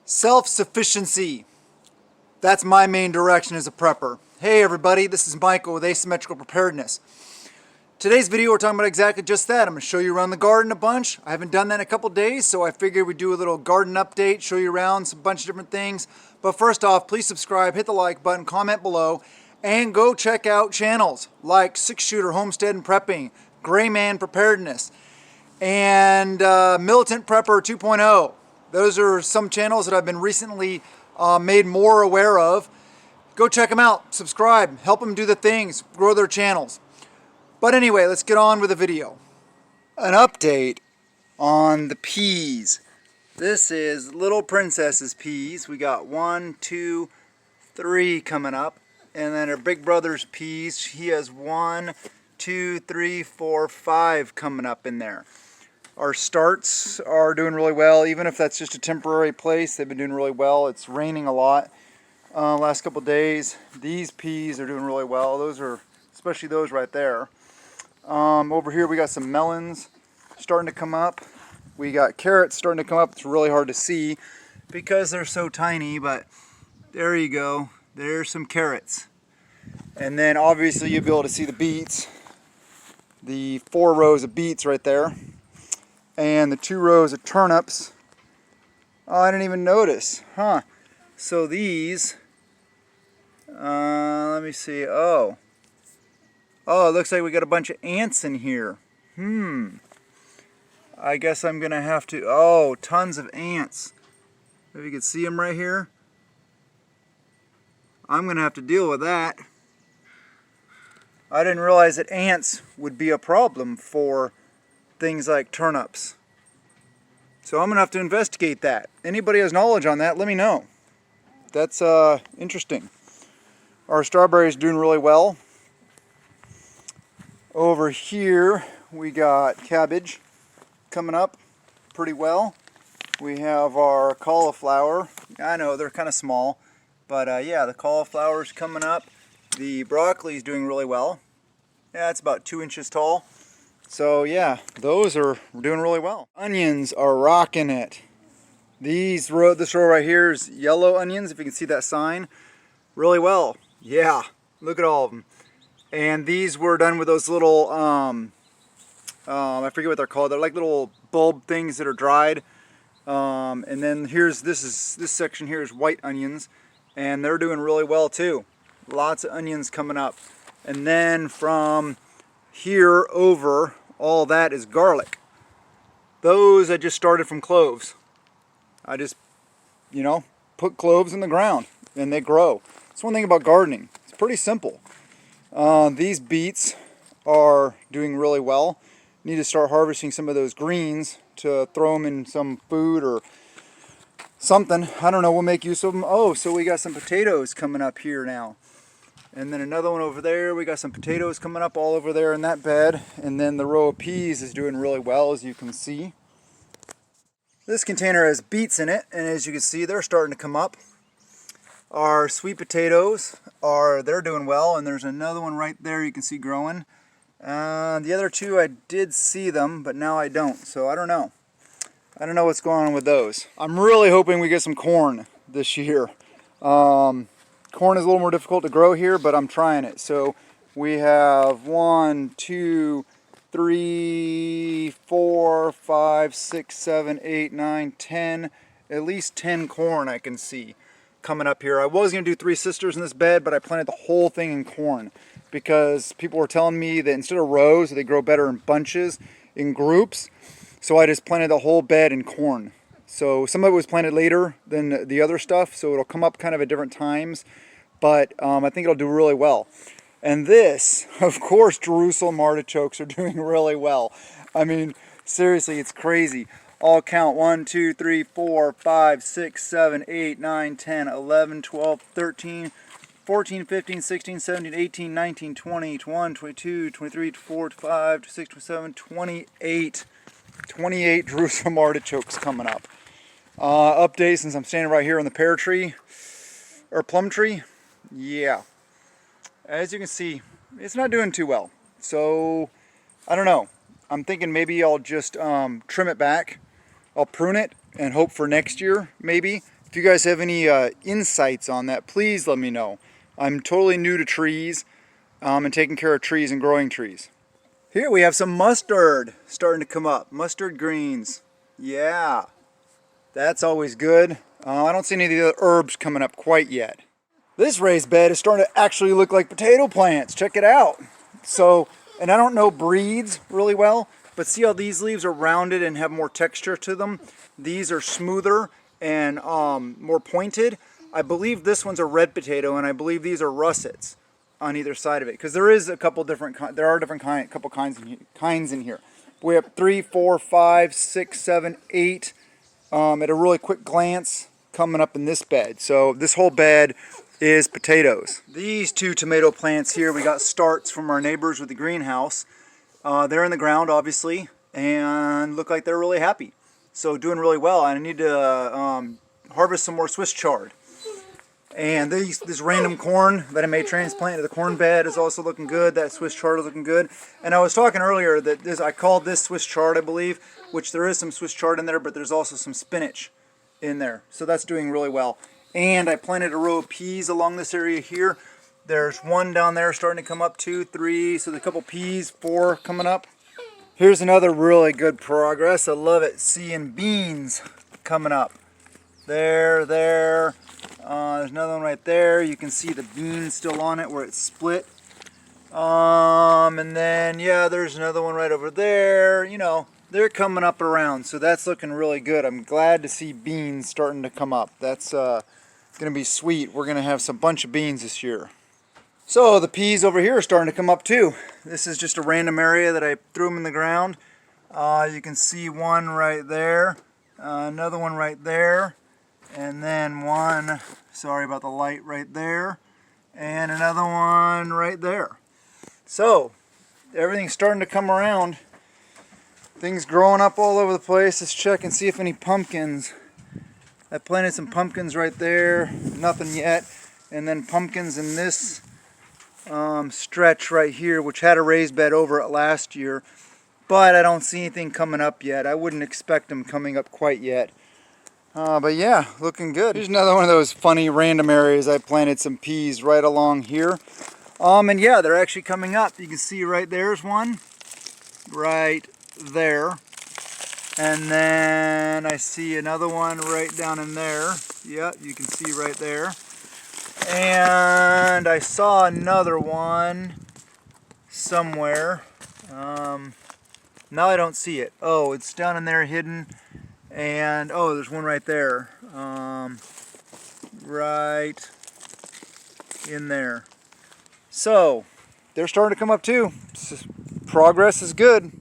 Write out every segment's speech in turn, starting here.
Self-sufficiency. That's my main direction as a prepper. Hey everybody, this is Michael with Asymmetrical Preparedness. Today's video we're talking about exactly just that. I'm going to show you around the garden a bunch. I haven't done that in a couple days, so I figured we'd do a little garden update, show you around some bunch of different things. But first off, please subscribe, hit the like button, comment below, and go check out channels like 6-Shooter Homesteading Prepping, Gray Man Preparedness, and Militant Prepper 2.0. Those are some channels that I've been recently made more aware of. Go check them out, subscribe, help them do the things, grow their channels. But anyway, let's get on with the video. An update on the peas. This is Little Princess's peas. We got 1, 2, 3 coming up. And then her big brother's peas. He has 1, 2, 3, 4, 5 coming up in there. Our starts are doing really well, even if that's just a temporary place. They've been doing really well. It's raining a lot last couple days. These peas are doing really well. Those are, especially those right there. Over here we got some melons starting to come up. We got carrots starting to come up. It's really hard to see because they're so tiny, but there you go. There's some carrots. And then obviously you'll be able to see the beets. The 4 rows of beets right there. And the 2 rows of turnips. Oh, I didn't even notice. Huh. So these, let me see. Oh, it looks like we got a bunch of ants in here. I guess I'm going to have to, tons of ants. If you can see them right here. I'm going to have to deal with that. I didn't realize that ants would be a problem for things like turnips. So I'm going to have to investigate that. Anybody has knowledge on that, let me know. That's interesting. Our strawberries doing really well. Over here we got cabbage coming up pretty well. We have our cauliflower. I know they're kind of small, but yeah, the cauliflower's coming up. The broccoli is doing really well. Yeah, it's about 2 inches tall. So yeah, those are doing really well. Onions are rocking it. This row right here is yellow onions, if you can see that sign. Really well. Yeah, look at all of them. And these were done with those little, I forget what they're called. They're like little bulb things that are dried. And then this section here is white onions, and they're doing really well too. Lots of onions coming up. And then from here over, all that is garlic. Those I just started from cloves. I just, put cloves in the ground and they grow. That's one thing about gardening. It's pretty simple. These beets are doing really well. Need to start harvesting some of those greens to throw them in some food or something. I don't know, we'll make use of them. Oh, so we got some potatoes coming up here now. And then another one over there. We got some potatoes coming up all over there in that bed. And then the row of peas is doing really well, as you can see. This container has beets in it, and as you can see, they're starting to come up. Our sweet potatoes they're doing well, and there's another one right there you can see growing. The other 2, I did see them, but now I don't, so I don't know. I don't know what's going on with those. I'm really hoping we get some corn this year. Corn is a little more difficult to grow here, but I'm trying it. So we have 1, 2, 3, 4, 5, 6, 7, 8, 9, 10, at least 10 corn I can see coming up here. I was going to do 3 sisters in this bed, but I planted the whole thing in corn because people were telling me that instead of rows, they grow better in bunches, in groups. So I just planted the whole bed in corn. So some of it was planted later than the other stuff, so it'll come up kind of at different times. But I think it'll do really well. And this, of course, Jerusalem artichokes are doing really well. I mean, seriously, it's crazy. I'll count 1, 2, 3, 4, 5, 6, 7, 8, 9, 10, 11, 12, 13, 14, 15, 16, 17, 18, 19, 20, 21, 22, 23, 24, 25, 26, 27, 28. 28 Jerusalem artichokes coming up. Update since I'm standing right here on the pear tree, or plum tree. Yeah. As you can see, it's not doing too well. So, I don't know. I'm thinking maybe I'll just trim it back. I'll prune it and hope for next year, maybe, If you guys have any insights on that, please let me know. I'm totally new to trees and taking care of trees and growing trees. Here we have some mustard starting to come up. Mustard greens. Yeah, that's always good. I don't see any of the other herbs coming up quite yet. This raised bed is starting to actually look like potato plants. Check it out. So, and I don't know breeds really well, but see how these leaves are rounded and have more texture to them? These are smoother and more pointed. I believe this one's a red potato, and I believe these are russets on either side of it, because there is a couple different couple kinds in here. We have 3, 4, 5, 6, 7, 8 at a really quick glance coming up in this bed. So this whole bed is potatoes. These 2 tomato plants here, we got starts from our neighbors with the greenhouse. They're in the ground, obviously, and look like they're really happy. So doing really well. And I need to harvest some more Swiss chard. And this random corn that I may transplant to the corn bed is also looking good. That Swiss chard is looking good. And I was talking earlier that I called this Swiss chard, I believe, which there is some Swiss chard in there, but there's also some spinach in there. So that's doing really well. And I planted a row of peas along this area here. There's 1 down there starting to come up, 2, 3, so there's a couple peas, 4 coming up. Here's another really good progress. I love it, seeing beans coming up. There. There's another one right there. You can see the bean still on it where it's split. And then, yeah, there's another one right over there. You know, they're coming up around, so that's looking really good. I'm glad to see beans starting to come up. That's going to be sweet. We're going to have some bunch of beans this year. So the peas over here are starting to come up too. This is just a random area that I threw them in the ground. You can see one right there, another one right there, and then one, sorry about the light, right there, and another one right there. So everything's starting to come around. Things growing up all over the place. Let's check and see if any pumpkins. I planted some pumpkins right there, nothing yet, and then pumpkins in this stretch right here, which had a raised bed over it last year, but I don't see anything coming up yet. I wouldn't expect them coming up quite yet. But yeah, looking good. Here's another one of those funny random areas. I planted some peas right along here. And yeah, they're actually coming up. You can see right there's one, right there. And then I see another one right down in there. Yeah, you can see right there. And I saw another one somewhere. Now I don't see it. Oh, it's down in there hidden. And oh, there's one right there. Right in there. So they're starting to come up too. Progress is good.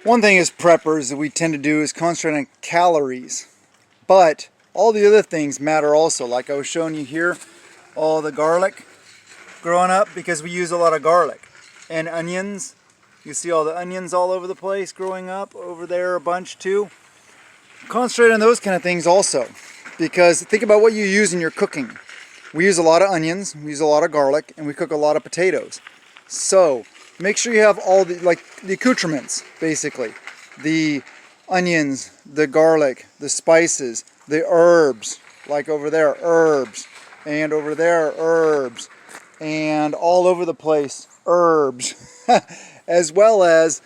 One thing as preppers that we tend to do is concentrate on calories. But all the other things matter also. Like I was showing you here, all the garlic growing up, because we use a lot of garlic. And onions. You see all the onions all over the place growing up. Over there a bunch too. Concentrate on those kind of things also. Because think about what you use in your cooking. We use a lot of onions, we use a lot of garlic, and we cook a lot of potatoes. So make sure you have all the, like, the accoutrements, basically. The onions, the garlic, the spices, the herbs, like over there, herbs, and over there, herbs, and all over the place, herbs, as well as,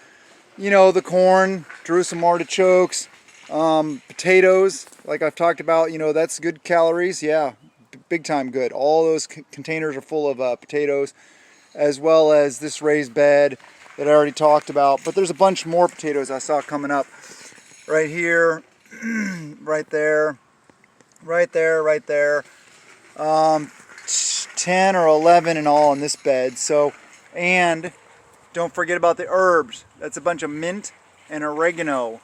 you know, the corn, Jerusalem artichokes, potatoes, like I've talked about, you know, that's good calories, yeah, big time good. All those containers are full of potatoes, as well as this raised bed that I already talked about. But there's a bunch more potatoes I saw coming up right here, right there, right there, right there. 10 or 11 in all in this bed. So, and don't forget about the herbs. That's a bunch of mint and oregano,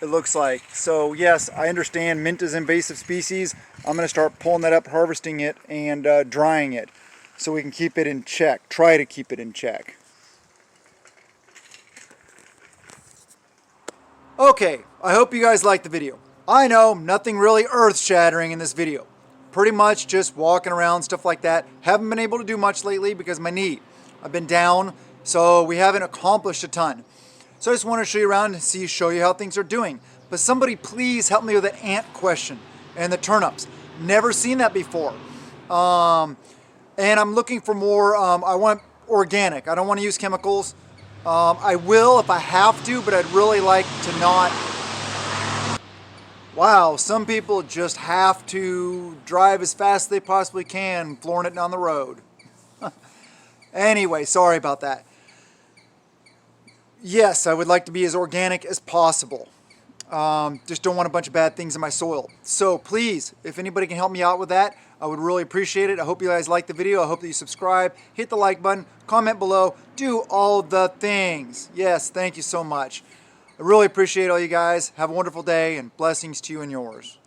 it looks like. So yes, I understand mint is an invasive species. I'm going to start pulling that up, harvesting it, and drying it so we can keep it in check. Try to keep it in check. Okay, I hope you guys liked the video. I know, nothing really earth-shattering in this video. Pretty much just walking around, stuff like that. Haven't been able to do much lately because of my knee. I've been down, so we haven't accomplished a ton. So I just want to show you around and show you how things are doing. But somebody please help me with an ant question. and the turnips. Never seen that before. And I'm looking for more, I want organic. I don't want to use chemicals. I will if I have to, but I'd really like to not. Wow, some people just have to drive as fast as they possibly can, flooring it down the road. Anyway, sorry about that. Yes, I would like to be as organic as possible. Just don't want a bunch of bad things in my soil. So please, if anybody can help me out with that, I would really appreciate it. I hope you guys like the video. I hope that you subscribe, hit the like button, comment below, do all the things. Yes, thank you so much. I really appreciate all you guys. Have a wonderful day and blessings to you and yours.